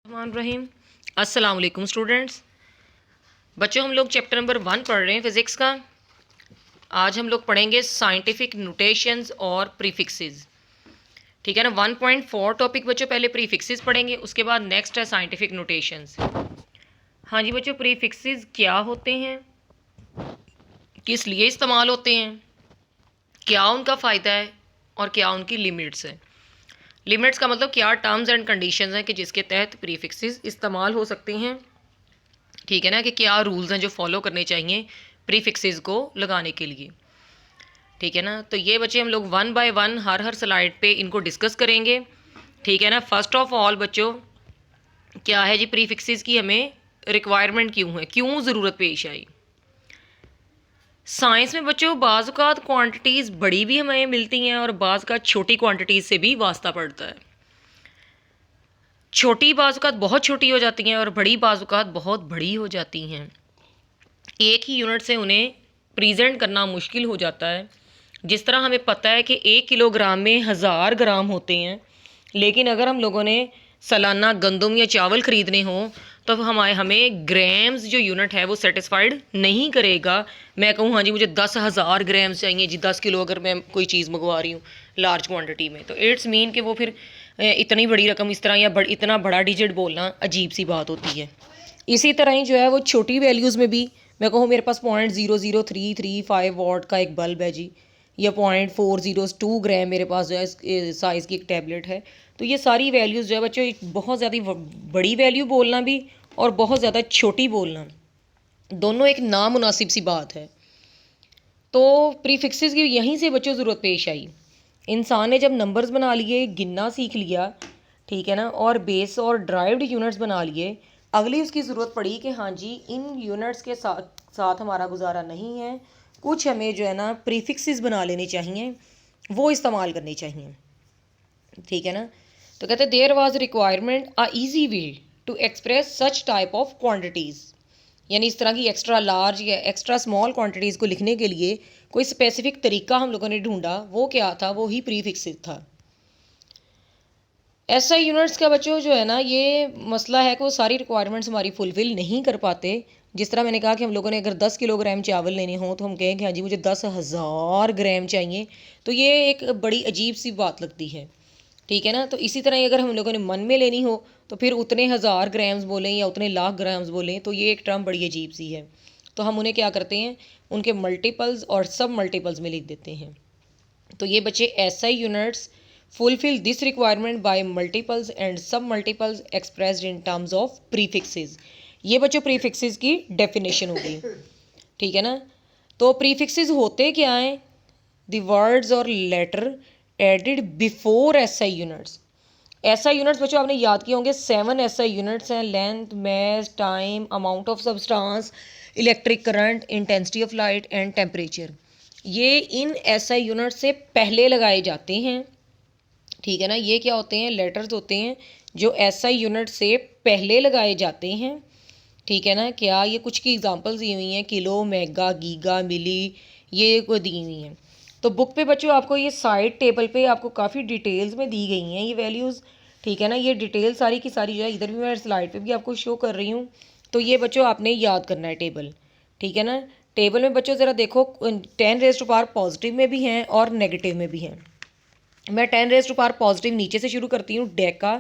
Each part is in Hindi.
रहीम। अस्सलाम वालेकुम स्टूडेंट्स। बच्चों, हम लोग चैप्टर नंबर 1 पढ़ रहे हैं फ़िज़िक्स का। आज हम लोग पढ़ेंगे साइंटिफिक नोटेशंस और प्रीफिक्सेस। ठीक है ना। 1.4 टॉपिक बच्चों, पहले प्रीफिक्सेस पढ़ेंगे, उसके बाद नेक्स्ट है साइंटिफिक नोटेशंस। हाँ जी बच्चों, प्रीफिक्सेस क्या होते हैं, किस लिए इस्तेमाल होते हैं, क्या उनका फ़ायदा है और क्या उनकी लिमिट्स हैं। लिमिट्स का मतलब क्या टर्म्स एंड कंडीशंस हैं कि जिसके तहत प्रीफिक्सेस इस्तेमाल हो सकते हैं। ठीक है ना, कि क्या रूल्स हैं जो फॉलो करने चाहिए प्रीफिक्सेस को लगाने के लिए। ठीक है ना। तो ये बच्चे हम लोग 1 बाय 1 हर स्लाइड पे इनको डिस्कस करेंगे। ठीक है ना। फर्स्ट ऑफ ऑल बच्चों, क्या है जी प्रीफिक्सेस की हमें रिक्वायरमेंट क्यों है, क्यों ज़रूरत पेश आई। साइंस में बच्चों बाज़ क्वांटिटीज़ बड़ी भी हमें मिलती हैं और बाज़ छोटी क्वांटिटीज़ से भी वास्ता पड़ता है। छोटी बाज़ बहुत छोटी हो जाती हैं और बड़ी बाज़ बहुत बड़ी हो जाती हैं। एक ही यूनिट से उन्हें प्रेजेंट करना मुश्किल हो जाता है। जिस तरह हमें पता है कि 1 किलोग्राम में 1000 ग्राम होते हैं, लेकिन अगर हम लोगों ने सालाना गंदम या चावल ख़रीदने हों तो हमें ग्राम्स जो यूनिट है वो सेटिस्फाइड नहीं करेगा। मैं कहूँ हाँ जी मुझे 10,000 ग्राम्स चाहिए जी, 10 किलो अगर मैं कोई चीज़ मंगवा रही हूँ लार्ज क्वांटिटी में, तो इट्स मीन कि वो फिर इतनी बड़ी रकम इस तरह या इतना बड़ा डिजिट बोलना अजीब सी बात होती है। इसी तरह ही जो है वो छोटी वैल्यूज़ में भी, मैं कहूँ मेरे पास 0.00335 वॉट का एक बल्ब है जी, या 0.402 ग्राम मेरे पास जो है साइज़ की एक टैबलेट है, तो ये सारी वैल्यूज़ जो है बच्चों एक बहुत ज़्यादा बड़ी वैल्यू बोलना भी और बहुत ज़्यादा छोटी बोलना, दोनों एक नामुनासिब सी बात है। तो प्रीफिक्सेस की यहीं से बच्चों ज़रूरत पेश आई। इंसान ने जब नंबर्स बना लिए, गिनना सीख लिया, ठीक है ना, और बेस और ड्राइव्ड यूनिट्स बना लिए, अगली उसकी ज़रूरत पड़ी कि हाँ जी इन यूनिट्स के साथ साथ हमारा गुजारा नहीं है, कुछ हमें जो है ना प्रीफिक्सेस बना लेने चाहिए, वो इस्तेमाल करने चाहिए। ठीक है ना। तो कहते there was requirement a easy way to express such type of quantities, यानी इस तरह की एक्स्ट्रा लार्ज या एक्स्ट्रा स्मॉल क्वांटिटीज़ को लिखने के लिए कोई स्पेसिफिक तरीका हम लोगों ने ढूंढा। वो क्या था, वो ही प्रीफिक्सेस था। एसआई यूनिट्स का बच्चों जो है ना ये मसला है कि वो सारी रिक्वायरमेंट्स हमारी फुलफ़िल नहीं कर पाते। जिस तरह मैंने कहा कि हम लोगों ने अगर 10 किलोग्राम चावल लेने हों तो हम कहें कि हाँ जी मुझे 10,000 ग्राम चाहिए, तो ये एक बड़ी अजीब सी बात लगती है। ठीक है ना। तो इसी तरह अगर हम लोगों ने मन में लेनी हो तो फिर उतने 1000 ग्राम्स बोलें या उतने लाख ग्राम्स बोलें, तो ये एक टर्म बड़ी अजीब सी है। तो हम उन्हें क्या करते हैं, उनके मल्टीपल्स और सब मल्टीपल्स में लिख देते हैं। तो ये बच्चे SI units fulfil this requirement by multiples and submultiples expressed in terms of prefixes. ये बच्चों प्रीफिक्सेस की डेफिनेशन हो गई। ठीक है ना। तो प्रीफिक्सेस होते क्या हैं, द वर्ड्स और letter added before SI units. SI units बच्चों आपने याद किए होंगे, 7 एसआई यूनिट्स हैं, length, mass, time, amount of substance, electric current, intensity of light and temperature. ये इन एसआई यूनिट से पहले लगाए जाते हैं। ठीक है ना। ये क्या होते हैं, लेटर्स होते हैं जो एसआई यूनिट से पहले लगाए जाते हैं। ठीक है ना। क्या ये कुछ की एग्जांपल्स दी हुई हैं, किलो, मेगा, गीगा, मिली, ये को दी हुई हैं। तो बुक पे बच्चों आपको ये साइड टेबल पे आपको काफ़ी डिटेल्स में दी गई हैं ये वैल्यूज़। ठीक है ना। ये डिटेल सारी की सारी जो है इधर भी मैं स्लाइड पे भी आपको शो कर रही हूँ। तो ये बच्चों आपने याद करना है टेबल। ठीक है ना। टेबल में बच्चों ज़रा देखो 10⁻⁴ पॉजिटिव में भी हैं और नेगेटिव में भी हैं। मैं 10⁻⁴ पॉजिटिव नीचे से शुरू करती हूँ। डेका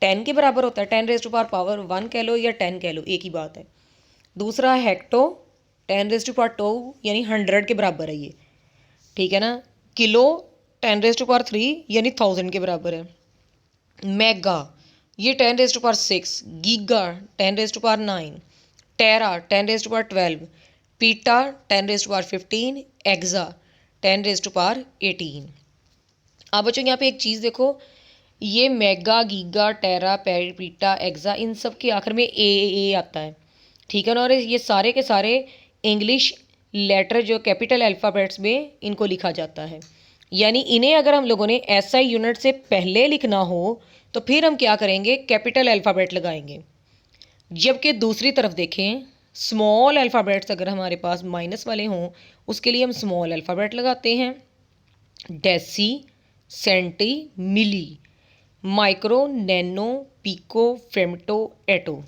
10 के बराबर होता है, 10⁻⁴ 1 कह लो या 10 कह लो, एक ही बात है। दूसरा हेक्टो 10⁻² यानी 100 के बराबर है ये। ठीक है ना। किलो 10⁻³ यानी 1000 के बराबर है। मेगा ये 10⁻⁶, गीगा 10⁻⁹, टेरा 10⁻12, पीटा 10⁻15, एक्सा 10⁻18। अब बच्चों यहाँ पे एक चीज़ देखो, ये मेगा, गीगा, टेरा, पीटा, एक्सा, इन सब के आखिर में ए आता है। ठीक है ना। और ये सारे के सारे इंग्लिश लेटर जो कैपिटल अल्फ़ाबेट्स में इनको लिखा जाता है। यानी इन्हें अगर हम लोगों ने एसआई यूनिट से पहले लिखना हो तो फिर हम क्या करेंगे, कैपिटल अल्फ़ाबेट लगाएंगे। जबकि दूसरी तरफ देखें, स्मॉल अल्फ़ाबेट्स अगर हमारे पास माइनस वाले हों उसके लिए हम स्मॉल अल्फ़ाबेट लगाते हैं। डेसी, सेंटी, मिली, माइक्रो, नैनो, पिको, फेमटो, एटो।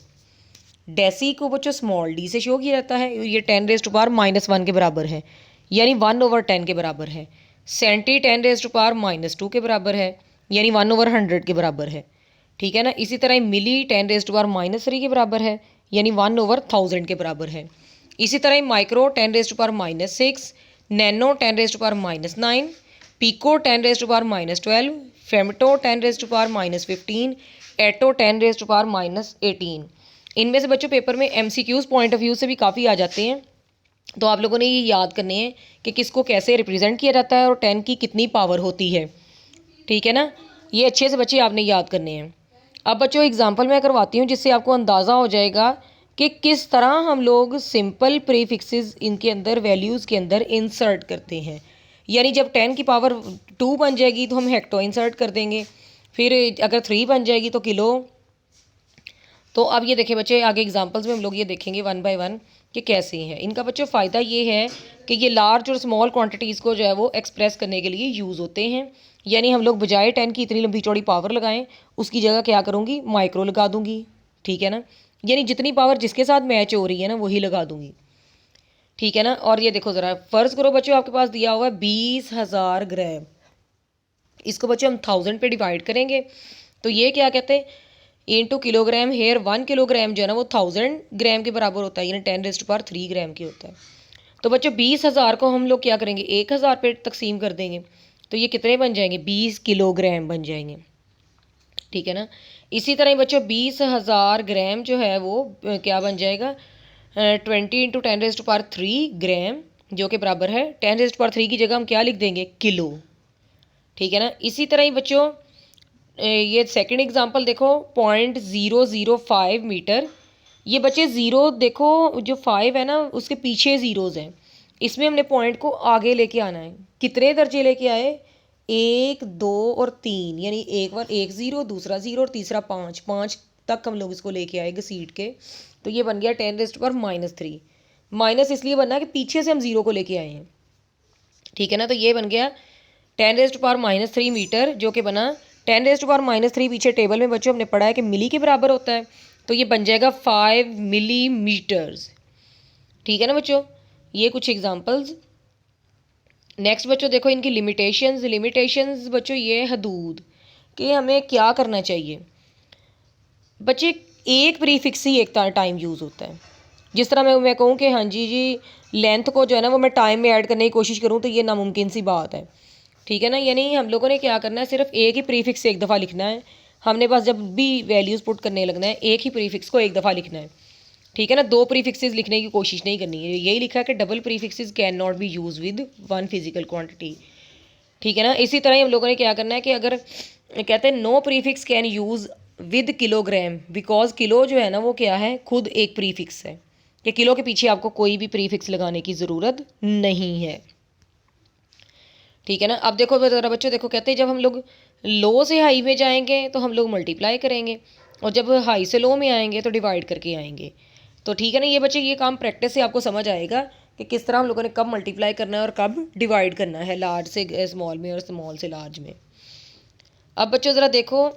डेसी को बच्चों स्मॉल डी से शो किया जाता है, ये 10⁻⁻1 के बराबर है, यानी 1/10 के बराबर है। सेंटी 10⁻⁻2 के बराबर है, यानी 1/100 के बराबर है। ठीक है ना। इसी तरह मिली 10⁻³ के बराबर है, यानी 1/1000 के बराबर है। इसी तरह माइक्रो 10⁻⁻6, नैनो 10⁻⁻9, पिको 10⁻⁻12, फेमटो 10⁻⁻15, एटो 10⁻⁻18। इनमें से बच्चों पेपर में MCQs पॉइंट ऑफ व्यू से भी काफ़ी आ जाते हैं, तो आप लोगों ने ये याद करने हैं कि किसको कैसे रिप्रेजेंट किया जाता है और 10 की कितनी पावर होती है। ठीक है ना, ये अच्छे से बच्चे आपने याद करने हैं। अब बच्चों एग्जांपल मैं करवाती हूँ जिससे आपको अंदाज़ा हो जाएगा कि किस तरह हम लोग सिंपल प्रीफिक्सेस इनके अंदर वैल्यूज़ के अंदर इंसर्ट करते हैं। यानी जब 10 की पावर 2 बन जाएगी तो हम हेक्टो इंसर्ट कर देंगे, फिर अगर 3 बन जाएगी तो किलो। तो अब ये देखें बच्चे, आगे एग्जांपल्स में हम लोग ये देखेंगे 1 बाय 1 कि कैसे हैं इनका। बच्चों फ़ायदा ये है कि ये लार्ज और स्मॉल क्वांटिटीज़ को जो है वो एक्सप्रेस करने के लिए यूज़ होते हैं। यानी हम लोग बजाय 10 की इतनी लंबी चौड़ी पावर लगाएं, उसकी जगह क्या करूँगी, माइक्रो लगा दूँगी। ठीक है ना, यानी जितनी पावर जिसके साथ मैच हो रही है ना वही लगा दूँगी। ठीक है ना। और ये देखो ज़रा, फ़र्ज़ करो बच्चों आपके पास दिया हुआ है 20,000 ग्राम, इसको बच्चों हम 1000 पे डिवाइड करेंगे, तो ये क्या कहते हैं, इंटू किलोग्राम। हेयर 1 किलोग्राम जो है ना वो 1000 ग्राम के बराबर होता है, यानी 10⁻³ ग्राम की होता है। तो बच्चों 20,000 को हम लोग क्या करेंगे, 1000 पे तकसीम कर देंगे, तो ये कितने बन जाएंगे, 20 किलोग्राम बन जाएंगे। ठीक है ना। इसी तरह बच्चों 20,000 ग्राम जो है वो क्या बन जाएगा, 20 × 10⁻³ ग्राम, जो कि बराबर है 10⁻³ की जगह हम क्या लिख देंगे, किलो। ठीक है ना। इसी तरह ही बच्चों ये सेकंड एग्जांपल देखो, 0.005 मीटर। ये बच्चे ज़ीरो देखो, जो 5 है ना उसके पीछे ज़ीरोज़ हैं, इसमें हमने पॉइंट को आगे लेके आना है। कितने दर्जे लेके आए, 1, 2 और 3, यानी एक बार 1 0, दूसरा 0 और तीसरा 5 तक हम लोग इसको लेके आए घसीट के। तो ये बन गया 10⁻³ माइनस इसलिए बनना है कि पीछे से हम 0 को लेके आए हैं। ठीक है ना। तो ये बन गया 10⁻³ मीटर, जो कि बना 10⁻³ पीछे टेबल में बच्चों हमने पढ़ा है कि मिली के बराबर होता है, तो ये बन जाएगा 5 मिलीमीटर्स। ठीक है ना बच्चों, ये कुछ एग्जांपल्स। नेक्स्ट बच्चों देखो इनकी लिमिटेशंस बच्चों, ये हदूद कि हमें क्या करना चाहिए। बच्चे एक प्रीफिक्स ही एक टाइम यूज़ होता है। जिस तरह मैं कहूँ कि हाँ जी लेंथ को जो है ना वो मैं टाइम में ऐड करने की कोशिश करूँ, तो ये नामुमकिन सी बात है। ठीक है ना। यानी हम लोगों ने क्या करना है, सिर्फ एक ही प्रीफिक्स एक दफ़ा लिखना है। हमने बस जब भी वैल्यूज़ पुट करने लगना है एक ही प्रीफिक्स को एक दफ़ा लिखना है। ठीक है ना, 2 प्रीफिक्सेस लिखने की कोशिश नहीं करनी है। यही लिखा है कि double prefixes can not be use with 1 physical quantity. ठीक है ना। इसी तरह ही हम लोगों ने क्या करना है कि अगर कहते हैं no prefix can use with kilogram, because kilo जो है ना वो क्या है, खुद एक प्रीफिक्स है, कि किलो के पीछे आपको कोई भी प्रीफिक्स लगाने की ज़रूरत नहीं है। ठीक है ना। अब देखो ज़रा बच्चों, देखो कहते हैं जब हम लोग लो से हाई में जाएंगे तो हम लोग मल्टीप्लाई करेंगे, और जब हाई से लो में आएंगे तो डिवाइड करके आएंगे। तो ठीक है ना, ये बच्चे ये काम प्रैक्टिस से आपको समझ आएगा कि किस तरह हम लोगों ने कब मल्टीप्लाई करना है और कब डिवाइड करना है, लार्ज से स्मॉल में और स्मॉल से लार्ज में। अब बच्चों ज़रा देखो